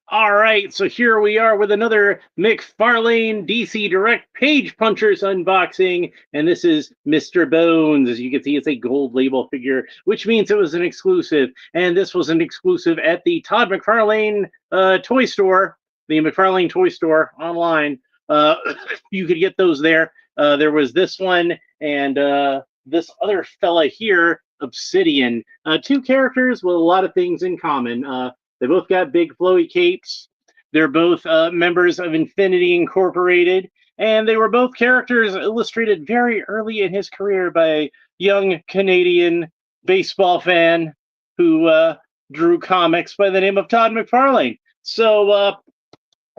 All right, so here we are with another Mcfarlane DC Direct Page Punchers unboxing, and this is Mr. Bones. As you can see, it's a gold label figure, which means it was an exclusive, and this was an exclusive at the Todd McFarlane toy store, the McFarlane toy store online. Uh, you could get those there. There was this one and this other fella here, Obsidian. Two characters with a lot of things in common. They both got big flowy capes. They're both members of Infinity Incorporated, and they were both characters illustrated very early in his career by a young Canadian baseball fan who drew comics by the name of Todd McFarlane. So I'm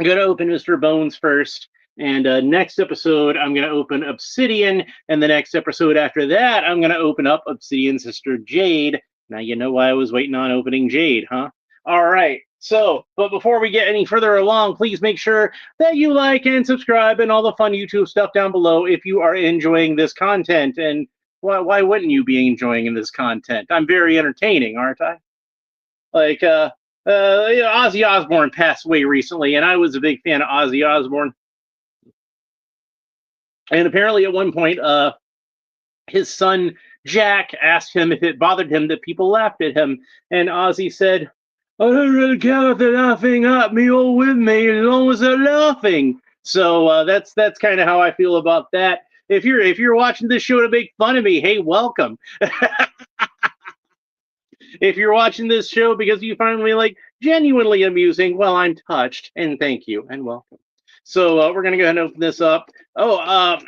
going to open Mr. Bones first. And next episode, I'm going to open Obsidian. And the next episode after that, I'm going to open up Obsidian's sister, Jade. Now you know why I was waiting on opening Jade, huh? All right. So, but before we get any further along, please make sure that you like and subscribe and all the fun YouTube stuff down below if you are enjoying this content. And why wouldn't you be enjoying this content? I'm very entertaining, aren't I? Like, Ozzy Osbourne passed away recently, and I was a big fan of Ozzy Osbourne. And apparently at one point, his son, Jack, asked him if it bothered him that people laughed at him. And Ozzy said, I don't really care if they're laughing at me or with me as long as they're laughing. So that's kind of how I feel about that. If you're watching this show to make fun of me, hey, welcome. If you're watching this show because you find me like genuinely amusing, well, I'm touched, and thank you and welcome. So we're gonna go ahead and open this up. Oh, I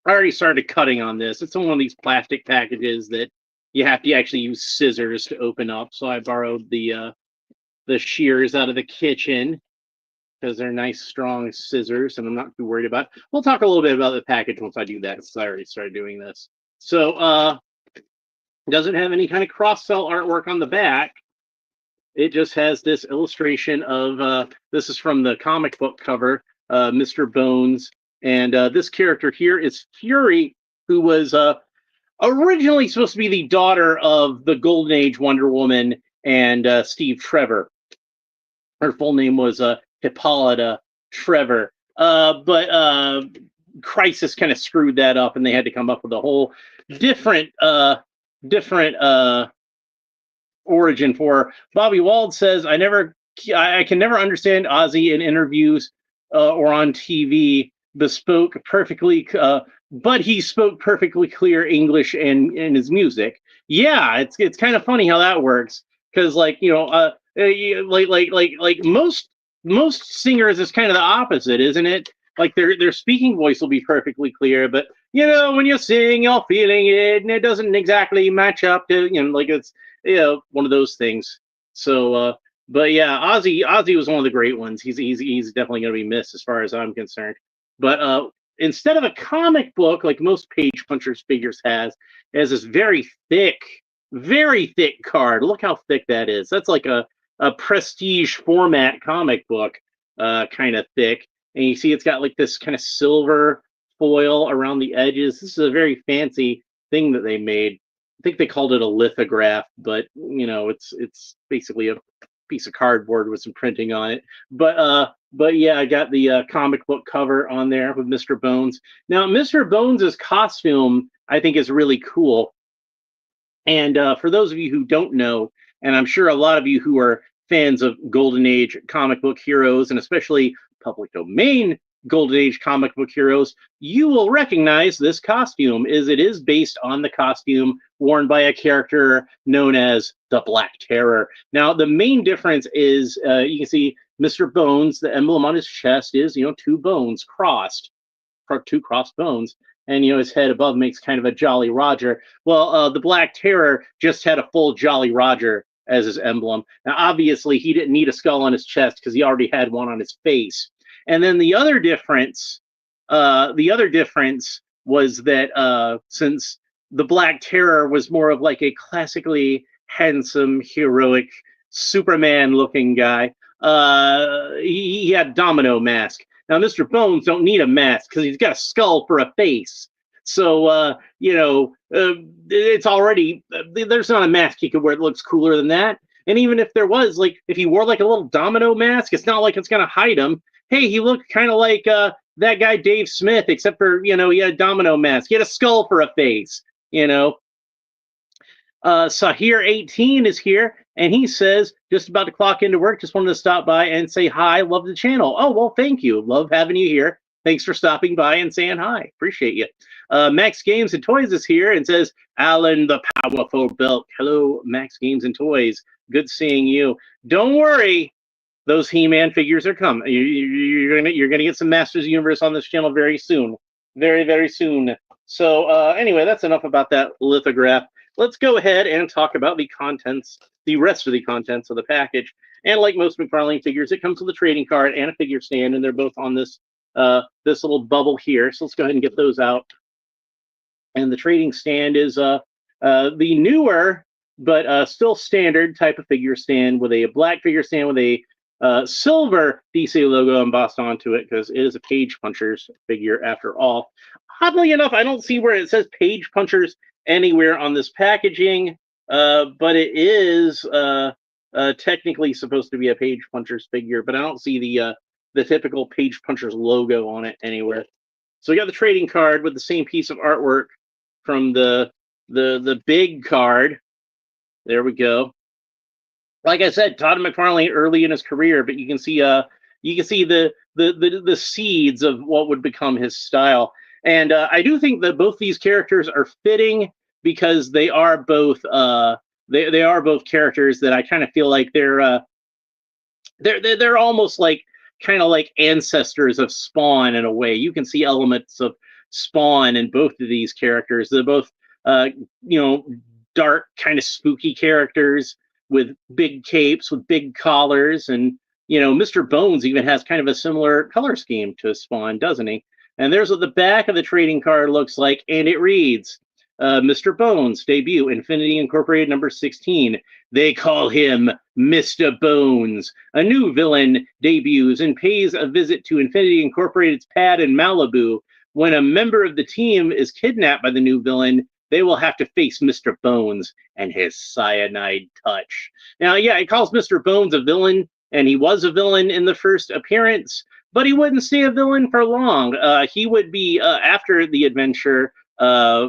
already started cutting on this. It's one of these plastic packages that you have to actually use scissors to open up. So I borrowed the shears out of the kitchen because they're nice, strong scissors, and I'm not too worried about it. We'll talk a little bit about the package once I do that, because I already started doing this. So it doesn't have any kind of cross-cell artwork on the back. It just has this illustration of, this is from the comic book cover, Mr. Bones. And this character here is Fury, who was originally supposed to be the daughter of the Golden Age Wonder Woman and Steve Trevor. Her full name was Hippolyta Trevor. But Crisis kind of screwed that up, and they had to come up with a whole different origin for her. Bobby Wald says, I can never understand Ozzy in interviews or on TV. But he spoke perfectly clear English and in his music. Yeah, it's kind of funny how that works, because like most singers is kind of the opposite, isn't it? Like their speaking voice will be perfectly clear, but when you sing, you're feeling it, and it doesn't exactly match up to like it's one of those things. So but yeah, Ozzy was one of the great ones. He's definitely going to be missed as far as I'm concerned. But instead of a comic book like most Page Punchers figures it has this very thick card. Look how thick that is. That's like a prestige format comic book, kind of thick. And you see it's got like this kind of silver foil around the edges. This is a very fancy thing that they made. I think they called it a lithograph, but it's basically a piece of cardboard with some printing on it. But yeah, I got the comic book cover on there with Mr. Bones. Now, Mr. Bones' costume, I think, is really cool. And for those of you who don't know, and I'm sure a lot of you who are fans of Golden Age comic book heroes, and especially public domain Golden Age comic book heroes, you will recognize this costume, as it is based on the costume worn by a character known as the Black Terror. Now, the main difference is you can see Mr. Bones, the emblem on his chest is, two bones crossed, two crossed bones, and his head above makes kind of a Jolly Roger. Well, the Black Terror just had a full Jolly Roger as his emblem. Now, obviously, he didn't need a skull on his chest because he already had one on his face. And then the other difference was that since the Black Terror was more of like a classically handsome, heroic, Superman-looking guy, he had domino mask. Now, Mr. Bones don't need a mask because he's got a skull for a face. So, it's already, there's not a mask he could wear that looks cooler than that. And even if there was, like, if he wore like a little domino mask, it's not like it's gonna hide him. Hey, he looked kind of like that guy Dave Smith, except for he had a domino mask. He had a skull for a face. You know, Sahir 18 is here, and he says, just about to clock into work, just wanted to stop by and say hi, love the channel. Oh, well, thank you. Love having you here. Thanks for stopping by and saying hi. Appreciate you. Max Games and Toys is here and says, Alan the Powerful Belt. Hello, Max Games and Toys. Good seeing you. Don't worry, those He-Man figures are coming. You're gonna get some Masters of the Universe on this channel very soon. Very, very soon. So anyway, that's enough about that lithograph. Let's go ahead and talk about the contents, the rest of the contents of the package. And like most Mcfarlane figures, it comes with a trading card and a figure stand, and they're both on this this little bubble here. So let's go ahead and get those out. And the trading stand is the newer but still standard type of figure stand with a black figure stand with a silver DC logo embossed onto it, because it is a Page Punchers figure after all. Oddly enough, I don't see where it says Page Punchers anywhere on this packaging, but it is technically supposed to be a Page Punchers figure, but I don't see the typical Page Punchers logo on it anywhere. So we got the trading card with the same piece of artwork from the big card. There we go. Like I said, Todd McFarlane early in his career, but you can see the seeds of what would become his style. And I do think that both these characters are fitting, because they are both they are both characters that I kind of feel like they're almost like kind of like ancestors of Spawn in a way. You can see elements of Spawn in both of these characters. They're both dark, kind of spooky characters with big capes, with big collars, and Mr. Bones even has kind of a similar color scheme to Spawn, doesn't he? And there's what the back of the trading card looks like, and it reads, Mr. Bones debut, Infinity Incorporated number 16. They call him Mr. Bones. A new villain debuts and pays a visit to Infinity Incorporated's pad in Malibu. When a member of the team is kidnapped by the new villain, they will have to face Mr. Bones and his cyanide touch. Now, yeah, it calls Mr. Bones a villain, and he was a villain in the first appearance, but he wouldn't stay a villain for long. He would be, after the adventure, he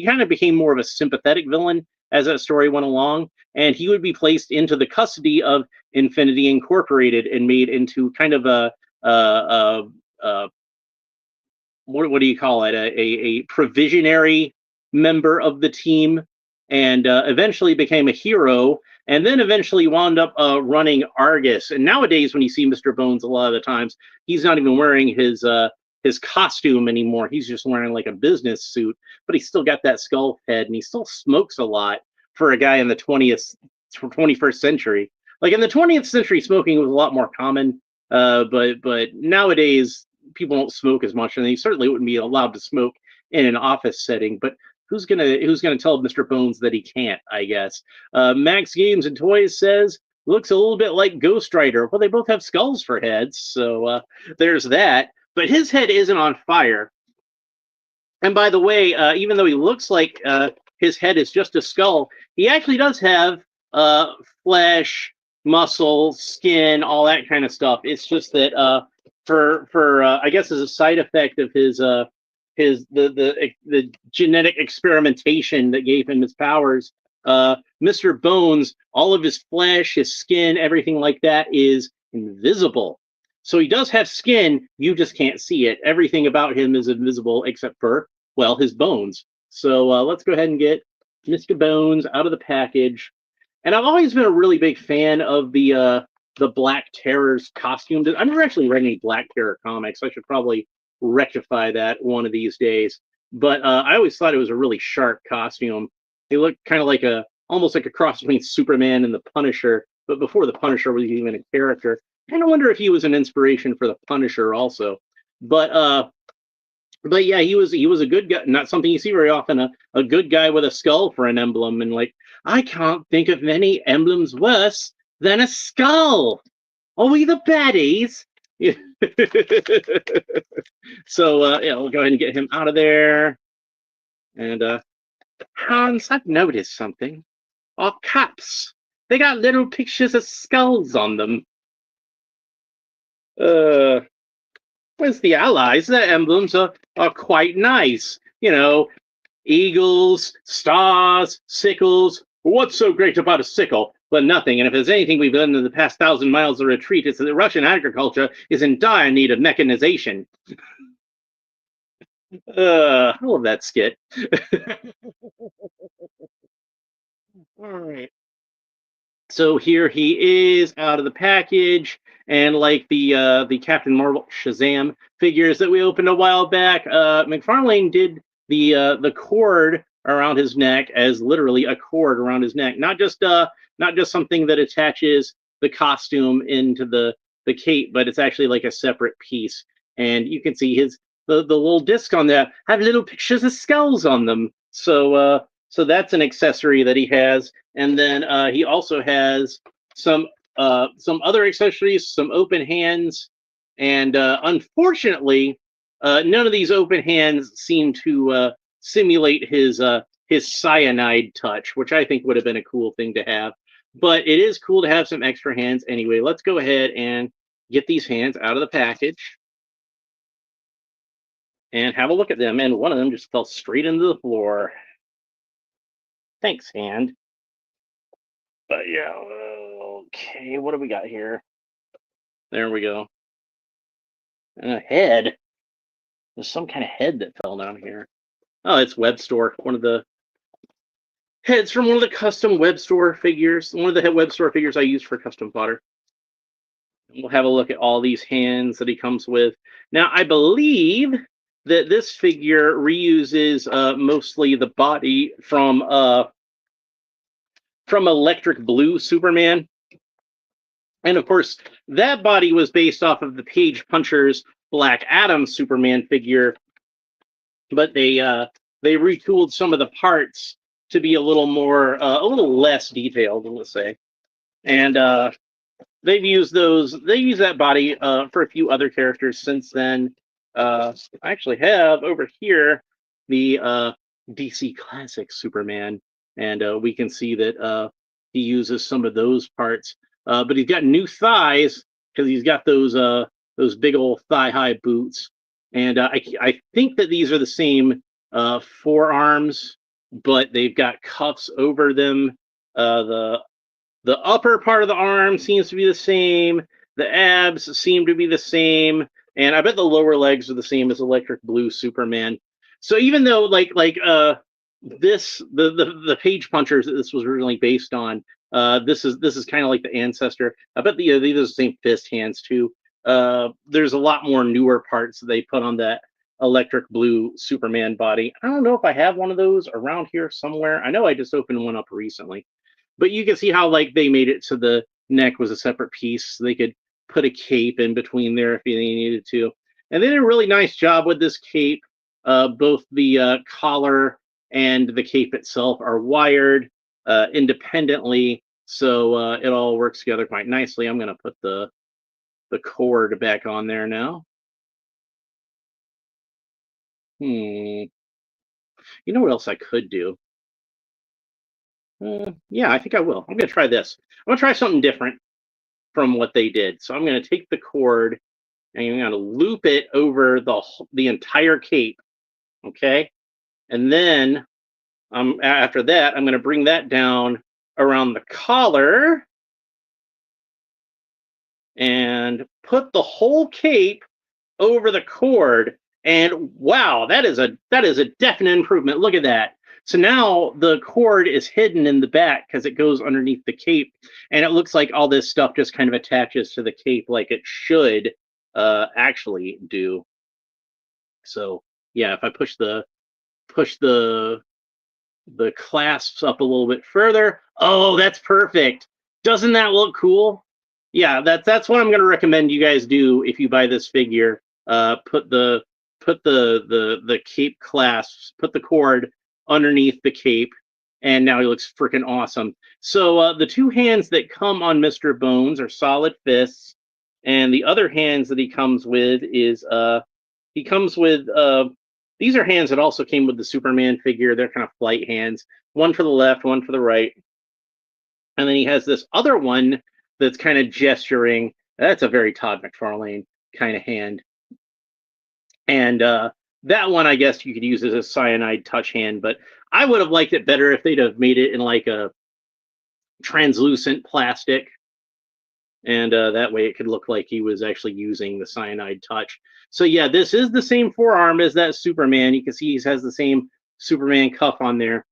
kind of became more of a sympathetic villain as that story went along, and he would be placed into the custody of Infinity Incorporated and made into kind of a what do you call it? A provisionary member of the team, and eventually became a hero, and then eventually wound up running Argus. And nowadays, when you see Mr. Bones, a lot of the times he's not even wearing his costume anymore. He's just wearing like a business suit, but he's still got that skull head, and he still smokes a lot for a guy in the 21st century. Like in the 20th century, smoking was a lot more common, but nowadays people don't smoke as much, and they certainly wouldn't be allowed to smoke in an office setting. But who's gonna tell Mr. Bones that he can't? I guess. Max Games and Toys says looks a little bit like Ghost Rider. Well, they both have skulls for heads, so there's that. But his head isn't on fire. And by the way, even though he looks like his head is just a skull, he actually does have flesh, muscle, skin, all that kind of stuff. It's just that for I guess as a side effect of his the genetic experimentation that gave him his powers, Mr. Bones, all of his flesh, his skin, everything like that is invisible. So he does have skin, you just can't see it. Everything about him is invisible except for, well, his bones. So let's go ahead and get Mr. Bones out of the package. And I've always been a really big fan of the Black Terror's costume. I've never actually read any Black Terror comics. I should probably rectify that one of these days. But I always thought it was a really sharp costume. They look kind of almost like a cross between Superman and the Punisher, but before the Punisher was even a character. I kind of wonder if he was an inspiration for the Punisher also. But yeah, he was a good guy. Not something you see very often. A good guy with a skull for an emblem, and like, I can't think of many emblems worse than a skull. Are we the baddies? So yeah, we'll go ahead and get him out of there. And Hans, I've noticed something. All caps. They got little pictures of skulls on them. Uh, where's the allies? The emblems are quite nice. You know, eagles, stars, sickles. What's so great about a sickle? But nothing. And if there's anything we've learned in the past 1,000 miles of retreat, it's that Russian agriculture is in dire need of mechanization. I love that skit. All right. So here he is out of the package, and like the Captain Marvel Shazam figures that we opened a while back, Mcfarlane did the cord around his neck as literally a cord around his neck, not just something that attaches the costume into the cape, but it's actually like a separate piece. And you can see the little disc on that have little pictures of skulls on them. So that's an accessory that he has. And then he also has some other accessories, some open hands, and unfortunately, none of these open hands seem to simulate his cyanide touch, which I think would have been a cool thing to have. But it is cool to have some extra hands anyway. Let's go ahead and get these hands out of the package and have a look at them. And one of them just fell straight into the floor. Thanks, hand. But yeah, okay, what do we got here? There we go. And a head. There's some kind of head that fell down here. Oh, it's Web Store. One of the heads from one of the custom Web Store figures. One of the Web Store figures I used for custom fodder. We'll have a look at all these hands that he comes with. Now, I believe that this figure reuses mostly the body from Electric Blue Superman. And of course, that body was based off of the Page Puncher's Black Adam Superman figure, but they retooled some of the parts to be a little less detailed, let's say. And they've used that body for a few other characters since then. I actually have over here the DC Classic Superman, and we can see that he uses some of those parts. But he's got new thighs because he's got those big old thigh-high boots, and I think that these are the same forearms, but they've got cuffs over them. The upper part of the arm seems to be the same. The abs seem to be the same, and I bet the lower legs are the same as Electric Blue Superman. So even though the Page Punchers that this was originally based on, this is kind of like the ancestor. I bet these are the same fist hands too. There's a lot more newer parts that they put on that Electric Blue Superman body. I don't know if I have one of those around here somewhere. I know I just opened one up recently. But you can see how they made it so the neck was a separate piece. So they could put a cape in between there if they needed to. And they did a really nice job with this cape. Both the collar and the cape itself are wired independently, so it all works together quite nicely. I'm going to put the cord back on there now. You know what else I could do? Yeah, I think I will. I'm going to try this. I'm going to try something different from what they did. So I'm going to take the cord and I'm going to loop it over the entire cape. Okay. And then after that, I'm going to bring that down around the collar and put the whole cape over the cord. And wow, that is a definite improvement. Look at that. So now the cord is hidden in the back because it goes underneath the cape, and it looks like all this stuff just kind of attaches to the cape like it should actually do. So yeah, if I push the clasps up a little bit further, oh, that's perfect. Doesn't that look cool? Yeah, that's what I'm going to recommend you guys do if you buy this figure. Put the cape clasps, put the cord underneath the cape, and now he looks freaking awesome. So the two hands that come on Mr. Bones are solid fists, and the other hands that he comes with is these are hands that also came with the Superman figure. They're kind of flight hands, one for the left, one for the right. And then he has this other one that's kind of gesturing. That's a very Todd McFarlane kind of hand. And that one, I guess you could use as a cyanide touch hand, but I would have liked it better if they'd have made it in like a translucent plastic, and that way it could look like he was actually using the cyanide touch. So yeah, this is the same forearm as that Superman. You can see he has the same Superman cuff on there,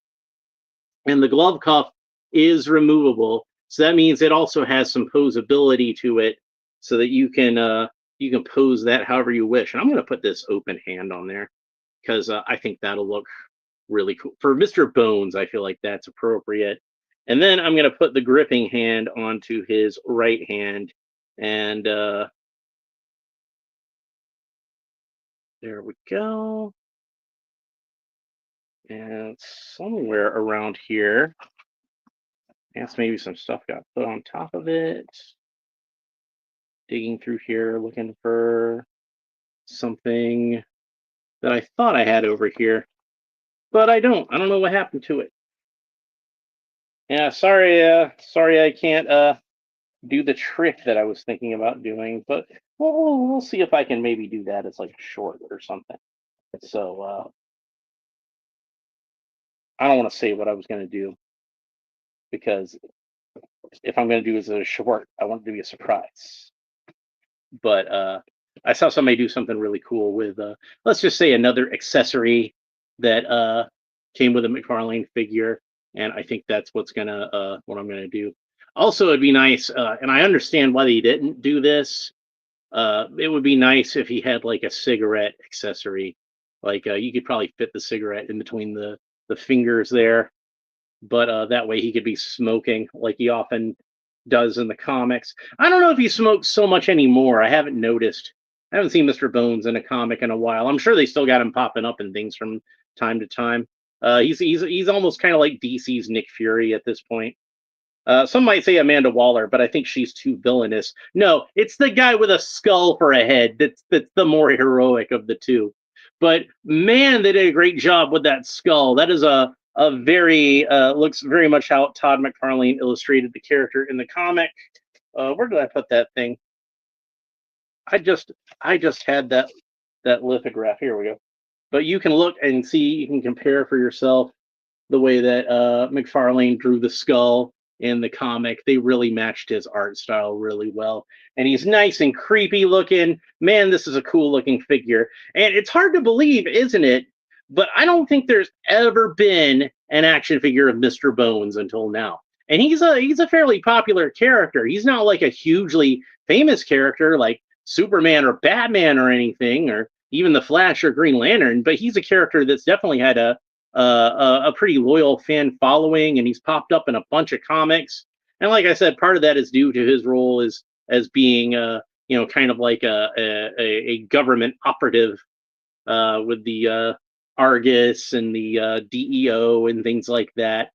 and the glove cuff is removable. So that means it also has some posability to it, so that you can pose that however you wish. And I'm going to put this open hand on there because I think that'll look really cool for Mr. Bones. I feel like that's appropriate. And then I'm going to put the gripping hand onto his right hand, and there we go. And somewhere around here, I guess maybe some stuff got put on top of it. Digging through here, looking for something that I thought I had over here, but I don't. I don't know what happened to it. Yeah, sorry I can't do the trick that I was thinking about doing, but we'll see if I can maybe do that as like a short or something. So I don't want to say what I was going to do, because if I'm going to do it as a short, I want it to be a surprise. But I saw somebody do something really cool with let's just say another accessory that came with a McFarlane figure, and I think that's what I'm gonna do. Also, it'd be nice, and I understand why they didn't do this. It would be nice if he had like a cigarette accessory, like you could probably fit the cigarette in between the fingers there, but that way he could be smoking like he often does in the comics. I don't know if he smokes so much anymore. I haven't noticed. I haven't seen Mr. Bones in a comic in a while. I'm sure they still got him popping up in things from time to time. He's almost kind of like DC's Nick Fury at this point. Some might say Amanda Waller, but I think she's too villainous. No, it's the guy with a skull for a head that's the more heroic of the two. But man, they did a great job with that skull. That is a very looks very much how Todd McFarlane illustrated the character in the comic. Where did I put that thing? I just had that lithograph. Here we go. But you can look and see, you can compare for yourself the way that McFarlane drew the skull in the comic. They really matched his art style really well. And he's nice and creepy looking. Man, this is a cool looking figure. And it's hard to believe, isn't it? But I don't think there's ever been an action figure of Mr. Bones until now. And he's a fairly popular character. He's not like a hugely famous character like Superman or Batman or anything, or even the Flash or Green Lantern, but he's a character that's definitely had a pretty loyal fan following, and he's popped up in a bunch of comics. And like I said, part of that is due to his role as being kind of like a government operative with the Argus and the DEO and things like that.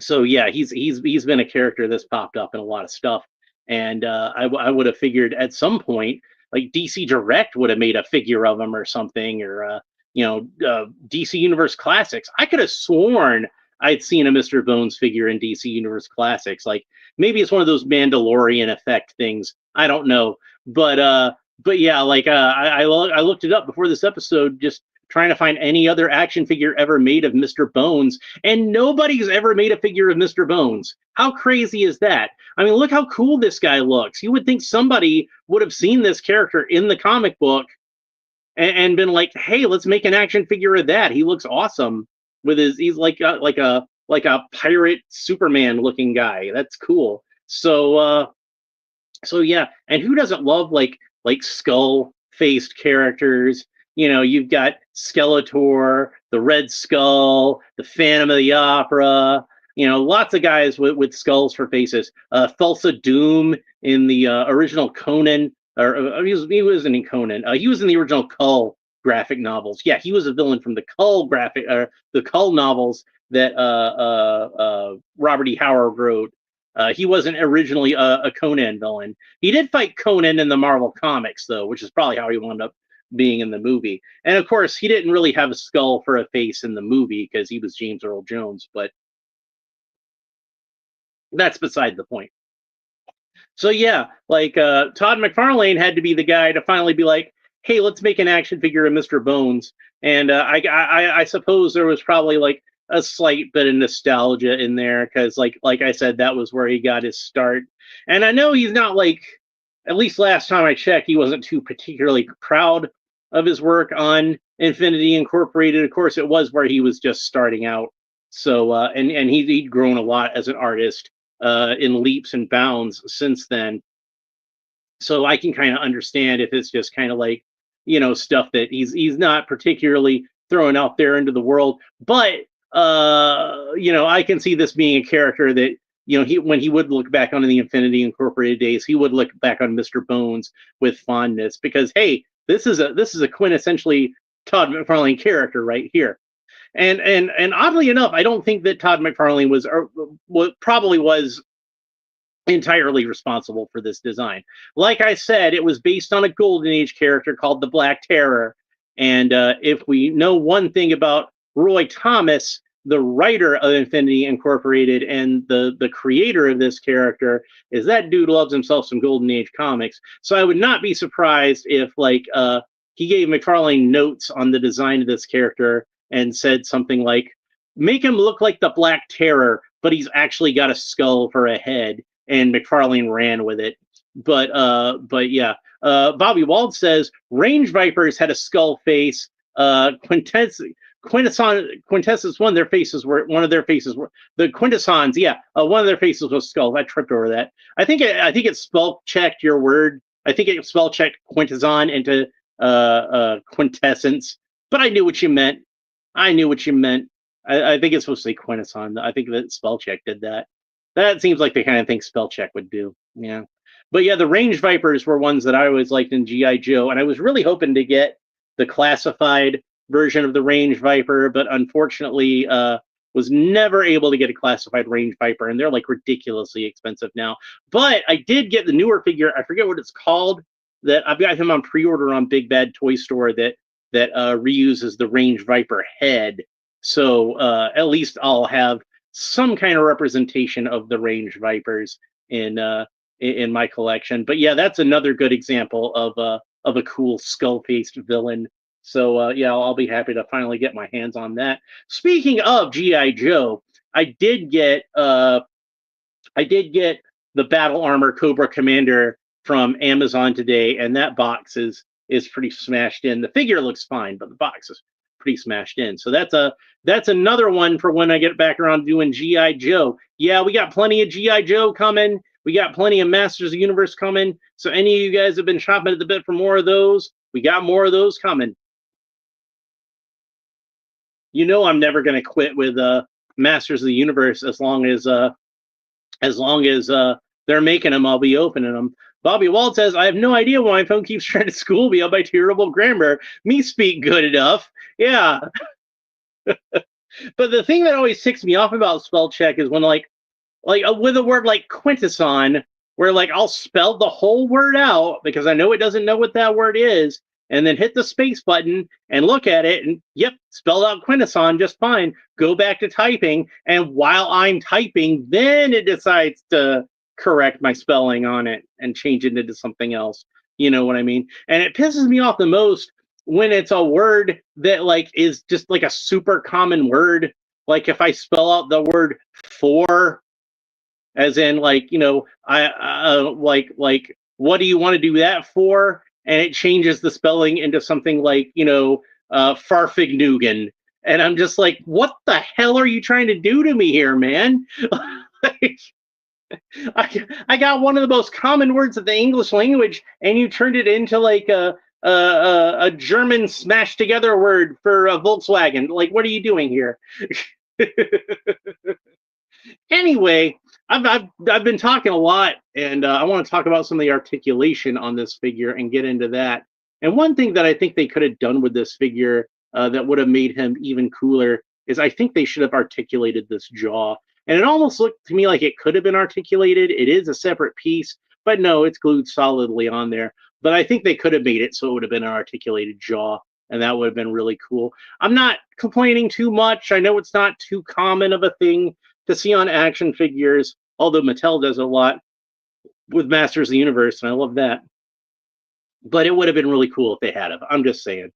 So yeah, he's been a character that's popped up in a lot of stuff, and I would have figured at some point like DC Direct would have made a figure of him or something, or DC Universe Classics. I could have sworn I'd seen a Mr. Bones figure in DC Universe Classics. Like maybe it's one of those Mandalorian effect things. I don't know, but yeah, like I looked it up before this episode, just trying to find any other action figure ever made of Mr. Bones, and nobody's ever made a figure of Mr. Bones. How crazy is that? I mean, look how cool this guy looks. You would think somebody would have seen this character in the comic book and been like, "Hey, let's make an action figure of that. He looks awesome with he's like a pirate Superman looking guy. That's cool." So yeah, and who doesn't love like skull faced characters? You know, you've got Skeletor, the Red Skull, the Phantom of the Opera. You know, lots of guys with skulls for faces. Thulsa Doom in the original Conan, or he wasn't in Conan. He was in the original Cull graphic novels. Yeah, he was a villain from the Cull the Cull novels that Robert E. Howard wrote. He wasn't originally a Conan villain. He did fight Conan in the Marvel comics, though, which is probably how he wound up being in the movie. And of course, he didn't really have a skull for a face in the movie because he was James Earl Jones. But That's beside the point. So yeah, like Todd McFarlane had to be the guy to finally be like, "Hey, let's make an action figure of Mr. Bones." And I suppose there was probably like a slight bit of nostalgia in there because, like I said, that was where he got his start. And I know he's not like, at least last time I checked, he wasn't too particularly proud of his work on Infinity Incorporated. Of course, it was where he was just starting out. So and he'd grown a lot as an artist in leaps and bounds since then. So I can kind of understand if it's just kind of like, stuff that he's not particularly throwing out there into the world. But I can see this being a character that, he, when he would look back on the Infinity Incorporated days, he would look back on Mr. Bones with fondness because, hey, this is a quintessentially Todd McFarlane character right here. And oddly enough, I don't think that Todd McFarlane probably was entirely responsible for this design. Like I said, it was based on a Golden Age character called the Black Terror. And if we know one thing about Roy Thomas, the writer of Infinity Incorporated and the creator of this character, is that dude loves himself some Golden Age comics. So I would not be surprised if he gave McFarlane notes on the design of this character and said something like, make him look like the Black Terror, but he's actually got a skull for a head, and McFarlane ran with it. But yeah, Bobby Wald says range vipers had a skull face. Quintessence, one of their faces were the Quintessons. Yeah, one of their faces was skulls. I tripped over that. I think it spell checked your word. I think it spell checked Quintesson into quintessence, but I knew what you meant. I think it's supposed to say Quintesson. I think that spell check did that. That seems like the kind of thing spell check would do. Yeah. But yeah, the range vipers were ones that I always liked in G.I. Joe, and I was really hoping to get the classified version of the range viper, but unfortunately was never able to get a classified range viper, and they're like ridiculously expensive now. But I did get the newer figure. I forget what it's called. That I've got him on pre-order on Big Bad Toy Store that reuses the range viper head. So at least I'll have some kind of representation of the range vipers in my collection. But yeah, that's another good example of a cool skull-faced villain. So yeah, I'll be happy to finally get my hands on that. Speaking of GI Joe, I did get the Battle Armor Cobra Commander from Amazon today, and that box is pretty smashed in. The figure looks fine, but the box is pretty smashed in. So that's another one for when I get back around doing GI Joe. Yeah, we got plenty of GI Joe coming. We got plenty of Masters of the Universe coming. So any of you guys have been shopping at the bit for more of those, we got more of those coming. I'm never going to quit with Masters of the Universe as long as they're making them. I'll be opening them. Bobby Wald says, I have no idea why my phone keeps trying to school me on my terrible grammar. Me speak good enough. Yeah. But the thing that always ticks me off about spell check is when like with a word like quintesson, where like I'll spell the whole word out because I know it doesn't know what that word is, and then hit the space button and look at it, and yep, spelled out quintesson just fine. Go back to typing, and while I'm typing, then it decides to correct my spelling on it and change it into something else. You know what I mean? And it pisses me off the most when it's a word that like is just like a super common word. Like if I spell out the word for, as in like, like what do you want to do that for? And it changes the spelling into something like, Farfignugan. And I'm just like, what the hell are you trying to do to me here, man? Like, I got one of the most common words of the English language, and you turned it into like a German smashed together word for a Volkswagen. Like, what are you doing here? Anyway, I've been talking a lot, and I want to talk about some of the articulation on this figure and get into that. And one thing that I think they could have done with this figure that would have made him even cooler is I think they should have articulated this jaw. And it almost looked to me like it could have been articulated. It is a separate piece, but no, it's glued solidly on there. But I think they could have made it so it would have been an articulated jaw, and that would have been really cool. I'm not complaining too much. I know it's not too common of a thing to see on action figures, Although Mattel does it a lot with Masters of the Universe, and I love that. But it would have been really cool if they had it. I'm just saying.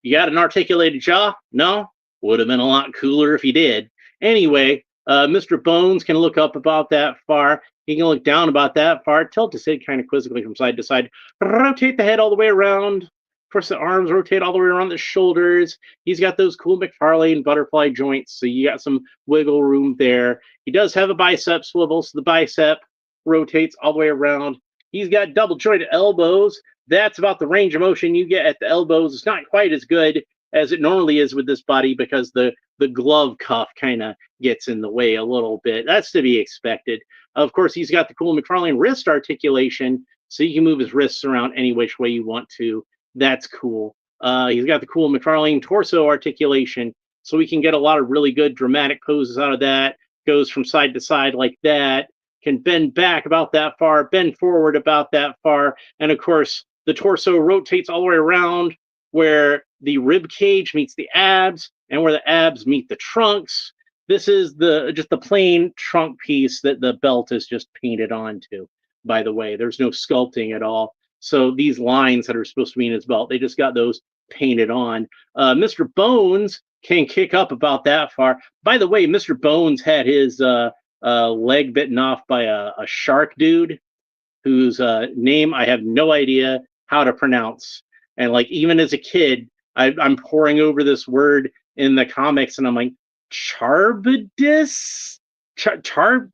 You got an articulated jaw? No? Would have been a lot cooler if you did. Anyway, Mr. Bones can look up about that far. He can look down about that far. Tilt his head kind of quizzically from side to side. Rotate the head all the way around. Of course, the arms rotate all the way around the shoulders. He's got those cool Mcfarlane butterfly joints, so you got some wiggle room there. He does have a bicep swivel, so the bicep rotates all the way around. He's got double jointed elbows. That's about the range of motion you get at the elbows. It's not quite as good as it normally is with this body because the glove cuff kind of gets in the way a little bit. That's to be expected. Of course, he's got the cool Mcfarlane wrist articulation, so you can move his wrists around any which way you want to. That's cool. He's got the cool Mcfarlane torso articulation, so we can get a lot of really good dramatic poses out of that. Goes from side to side like that. Can bend back about that far, bend forward about that far, and of course, the torso rotates all the way around where the rib cage meets the abs and where the abs meet the trunks. This is just the plain trunk piece that the belt is just painted onto, by the way. There's no sculpting at all. So these lines that are supposed to be in his belt, they just got those painted on. Mr. Bones can kick up about that far. By the way, Mr. Bones had his leg bitten off by a shark dude whose name I have no idea how to pronounce. And like even as a kid, I'm poring over this word in the comics, and I'm like, Charbidis? I'm kind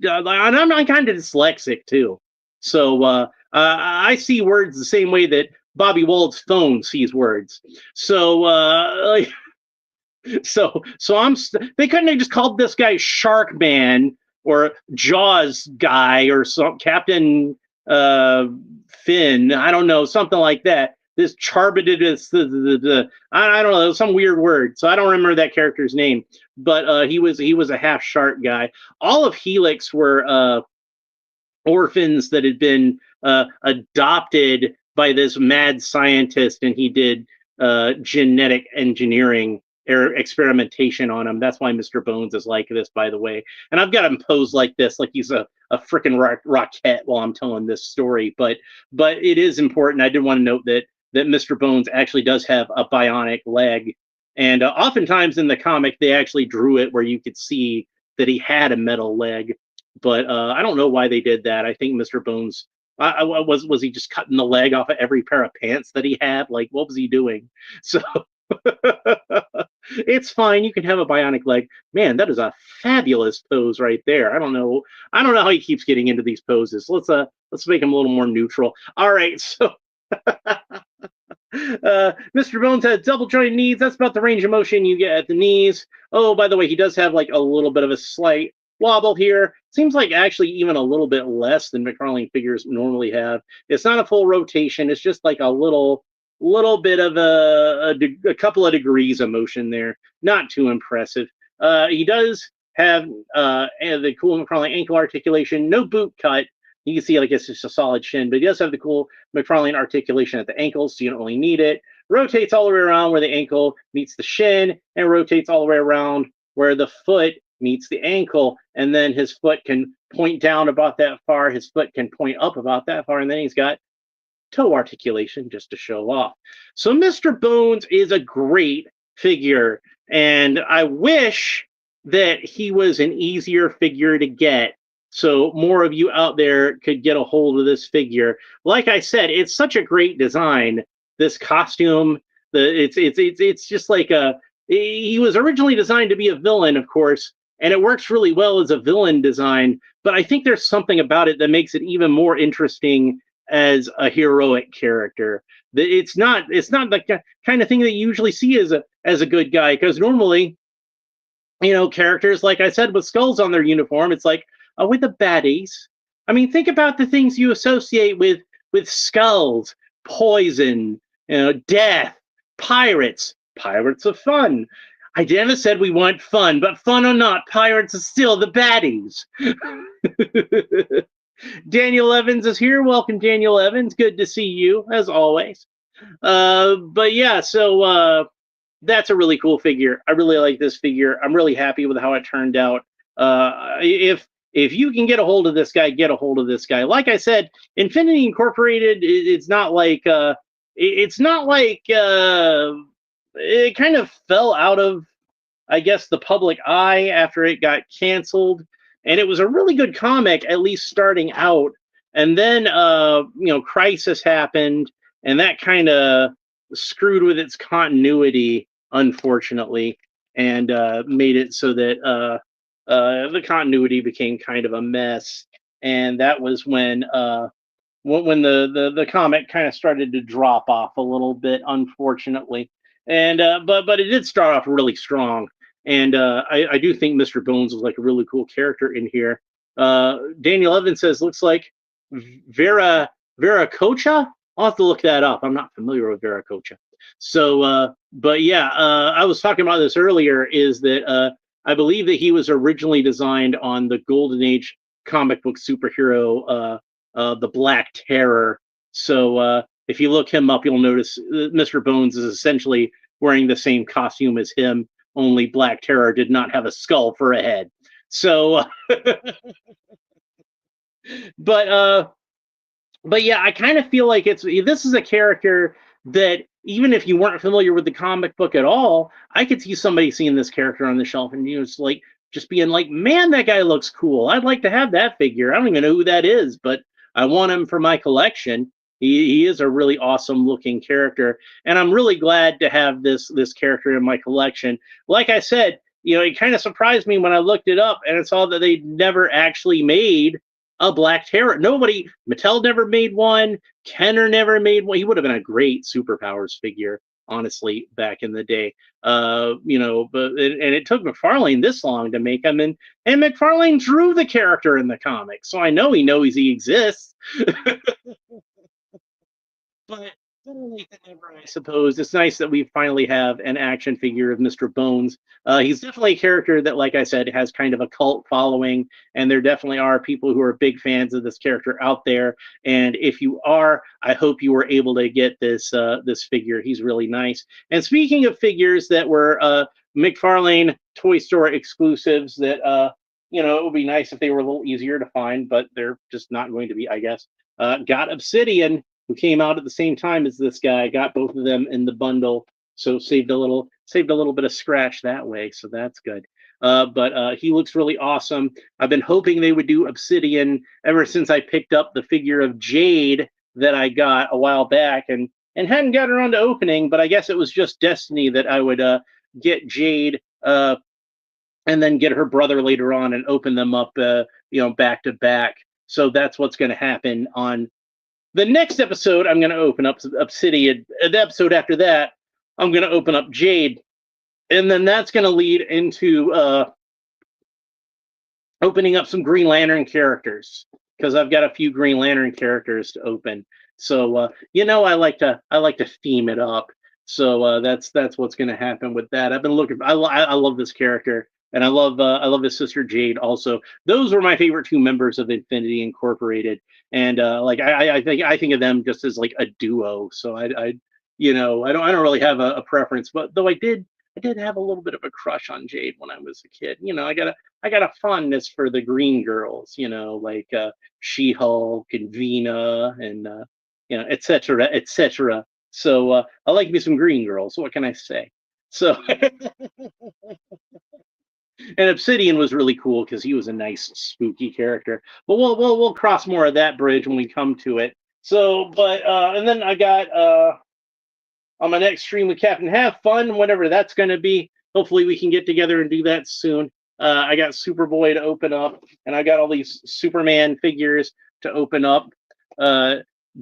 of dyslexic too. So I see words the same way that Bobby Wald's phone sees words. So they couldn't have just called this guy Shark Man or Jaws guy or some Captain Finn. I don't know, something like that. This Charbidus, I don't know, some weird word. So I don't remember that character's name, but he was a half shark guy. All of Helix were orphans that had been adopted by this mad scientist, and he did genetic engineering or experimentation on him. That's why Mr. Bones is like this, by the way. And I've got him posed like this, like he's a freaking rocket while I'm telling this story. But it is important. I did want to note that Mr. Bones actually does have a bionic leg. And oftentimes in the comic, they actually drew it where you could see that he had a metal leg. But I don't know why they did that. I think Mr. Bones, was he just cutting the leg off of every pair of pants that he had? Like, what was he doing? So it's fine. You can have a bionic leg. Man, that is a fabulous pose right there. I don't know how he keeps getting into these poses. Let's make him a little more neutral. All right, so Mr. Bones has double jointed knees. That's about the range of motion you get at the knees. Oh, by the way, he does have like a little bit of a slight wobble here. Seems like actually even a little bit less than Mcfarlane figures normally have. It's not a full rotation. It's just like a little bit of a couple of degrees of motion there. Not too impressive. He does have the cool Mcfarlane ankle articulation. No boot cut. You can see like it's just a solid shin, but he does have the cool Mcfarlane articulation at the ankles, so you don't really need it. Rotates all the way around where the ankle meets the shin, and rotates all the way around where the foot meets the ankle, and then his foot can point down about that far, his foot can point up about that far, and then he's got toe articulation just to show off. So Mr. Bones is a great figure, and I wish that he was an easier figure to get so more of you out there could get a hold of this figure. Like I said, it's such a great design, this costume. It's just like he was originally designed to be a villain, of course, and it works really well as a villain design, but I think there's something about it that makes it even more interesting as a heroic character. It's not the kind of thing that you usually see as a good guy, because normally, characters, like I said, with skulls on their uniform, it's like, with the baddies. I mean, think about the things you associate with skulls: poison, death, pirates. Pirates are fun. I never said we want fun, but fun or not, pirates are still the baddies. Daniel Evans is here. Welcome, Daniel Evans. Good to see you, as always. But yeah, so that's a really cool figure. I really like this figure. I'm really happy with how it turned out. If if you can get a hold of this guy, get a hold of this guy. Like I said, Infinity Incorporated, it's not like it's not like it kind of fell out of, I guess, the public eye after it got canceled. And it was a really good comic, at least starting out. And then, Crisis happened, and that kind of screwed with its continuity, unfortunately, and made it so that the continuity became kind of a mess. And that was when the comic kind of started to drop off a little bit, unfortunately. And but it did start off really strong, and I do think Mr. Bones was like a really cool character in here. Daniel Evans says looks like Vera Cocha. I'll have to look that up. I'm not familiar with Vera Cocha. So, but yeah, I was talking about this earlier. Is that I believe that he was originally designed on the Golden Age comic book superhero, the Black Terror. So if you look him up, you'll notice Mr. Bones is essentially wearing the same costume as him. Only Black Terror did not have a skull for a head. So, but yeah, I kind of feel like this is a character that even if you weren't familiar with the comic book at all, I could see somebody seeing this character on the shelf and just being like, man, that guy looks cool. I'd like to have that figure. I don't even know who that is, but I want him for my collection. He is a really awesome looking character, and I'm really glad to have this character in my collection. Like I said, it kind of surprised me when I looked it up and I saw that they never actually made a Black Terror. Mattel never made one. Kenner never made one. He would have been a great Superpowers figure, honestly, back in the day. But it took Mcfarlane this long to make him, and Mcfarlane drew the character in the comic, so I know he knows he exists. But better late than never, I suppose. It's nice that we finally have an action figure of Mr. Bones. He's definitely a character that, like I said, has kind of a cult following, and there definitely are people who are big fans of this character out there. And if you are, I hope you were able to get this figure. He's really nice. And speaking of figures that were Mcfarlane Toy Store exclusives, that it would be nice if they were a little easier to find, but they're just not going to be, I guess. Got Obsidian, who came out at the same time as this guy. Got both of them in the bundle, so saved a little bit of scratch that way. So that's good. But he looks really awesome. I've been hoping they would do Obsidian ever since I picked up the figure of Jade that I got a while back, and hadn't gotten around to opening. But I guess it was just destiny that I would get Jade and then get her brother later on and open them up, back to back. So that's what's going to happen on the next episode. I'm going to open up Obsidian. The episode after that, I'm going to open up Jade. And then that's going to lead into opening up some Green Lantern characters, because I've got a few Green Lantern characters to open. So I like to theme it up. So that's what's going to happen with that. I've been looking. I love this character, and I love his sister Jade also. Those were my favorite two members of Infinity Incorporated, and I think of them just as like a duo. So I don't really have a preference, but though I did have a little bit of a crush on Jade when I was a kid. I got a fondness for the green girls, like She-Hulk and Vina and et cetera, et cetera. So I like me some green girls. What can I say? So and Obsidian was really cool because he was a nice spooky character. But we'll cross more of that bridge when we come to it. So, but and then I got on my next stream with Captain Have Fun, whenever that's going to be. Hopefully we can get together and do that soon. I got Superboy to open up, and I got all these Superman figures to open up.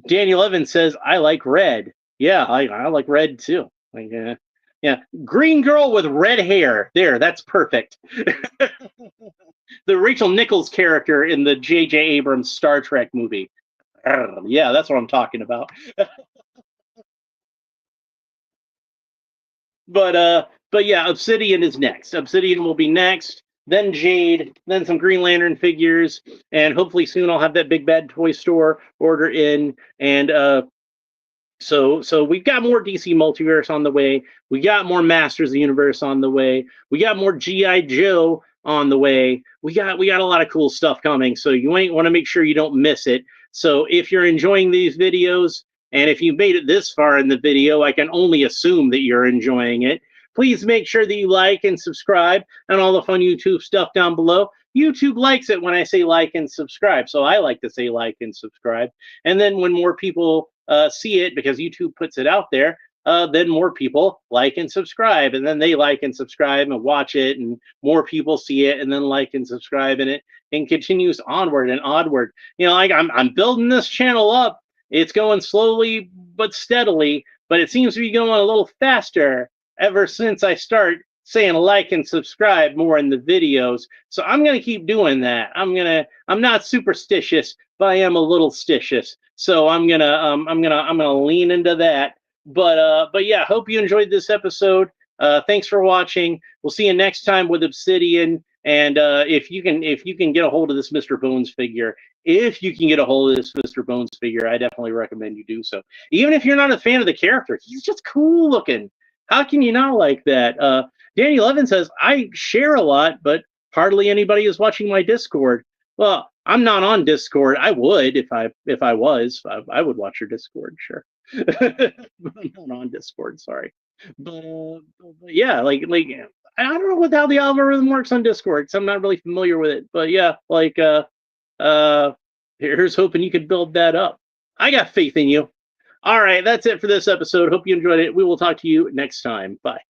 Daniel Evans says, I like red. Yeah, I like red too. Yeah, green girl with red hair. There, that's perfect. The Rachel Nichols character in the J.J. Abrams Star Trek movie. Yeah, that's what I'm talking about. But yeah, Obsidian is next. Obsidian will be next. Then Jade, then some Green Lantern figures, and hopefully soon I'll have that Big Bad Toy Store order in. And so we've got more DC Multiverse on the way. We got more Masters of the Universe on the way. We got more G.I. Joe on the way. We got a lot of cool stuff coming, so you want to make sure you don't miss it. So if you're enjoying these videos, and if you made it this far in the video, I can only assume that you're enjoying it. Please make sure that you like and subscribe and all the fun YouTube stuff down below. YouTube likes it when I say like and subscribe, so I like to say like and subscribe. And then when more people see it, because YouTube puts it out there, then more people like and subscribe, and then they like and subscribe and watch it, and more people see it and then like and subscribe, and it and continues onward and onward. Like I'm building this channel up. It's going slowly but steadily, but it seems to be going a little faster ever since I start saying like and subscribe more in the videos. So I'm gonna keep doing that. I'm not superstitious, but I am a little stitious. So I'm gonna lean into that. But yeah, hope you enjoyed this episode. Thanks for watching. We'll see you next time with Obsidian. And if you can get a hold of this Mr. Bones figure, if you can get a hold of this Mr. Bones figure, I definitely recommend you do so. Even if you're not a fan of the character, he's just cool looking. How can you not like that? Danny Levin says, I share a lot, but hardly anybody is watching my Discord. Well, I'm not on Discord. I would if I was. I would watch your Discord, sure. I'm not on Discord, sorry. But yeah, like I don't know how the algorithm works on Discord, so I'm not really familiar with it. But yeah, here's hoping you can build that up. I got faith in you. All right, that's it for this episode. Hope you enjoyed it. We will talk to you next time. Bye.